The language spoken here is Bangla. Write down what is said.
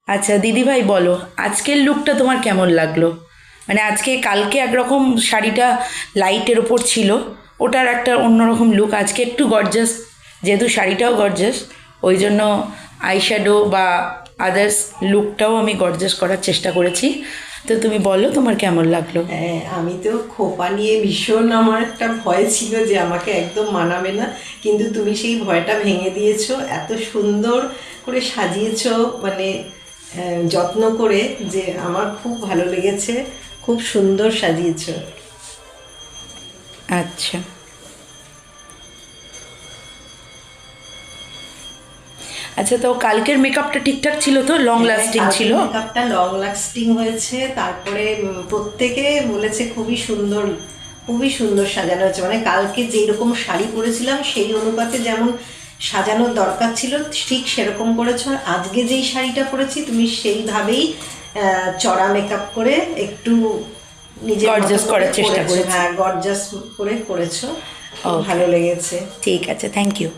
আচ্ছা দিদিভাই বলো, আজকের লুকটা তোমার কেমন লাগলো? মানে আজকে কালকে একরকম শাড়িটা লাইটের ওপর ছিল, ওটার একটা অন্যরকম লুক। আজকে একটু গর্জাস, যেহেতু শাড়িটাও গর্জাস, ওই জন্য আইশ্যাডো বা আদার্স লুকটাও আমি গর্জাস করার চেষ্টা করেছি। তো তুমি বলো তোমার কেমন লাগলো? হ্যাঁ, আমি তো খোপা নিয়ে ভীষণ আমার একটা ভয় ছিল যে আমাকে একদম মানাবে না, কিন্তু তুমি সেই ভয়টা ভেঙে দিয়েছো, এত সুন্দর করে সাজিয়েছো, মানে যত্ন করে, যে আমার খুব ভালো লেগেছে। খুব সুন্দর সাজিয়েছো। আচ্ছা আচ্ছা, তো কালকের মেকআপটা ঠিকঠাক ছিল তো? লং হ্যাঁ, লাস্টিং কালকে ছিল? মেকআপটা লং লাস্টিং হয়েছে। তারপরে প্রত্যেকে বলেছে খুবই সুন্দর, খুবই সুন্দর সাজানো হয়েছে। মানে কালকে যেই রকম শাড়ি পরেছিলাম সেই অনুপাতে যেমন সাজানোর দরকার ছিল ঠিক সেরকম করেছো। আর আজকে যেই শাড়িটা পরেছি তুমি সেইভাবেই চড়া মেকআপ করে একটু নিজের মতো গর্জাস করে করার চেষ্টা করেছো। করেছি। হ্যাঁ, গর্জাস করে করেছো। খুব ওকে, ভালো লেগেছে। ঠিক আছে, থ্যাংক ইউ।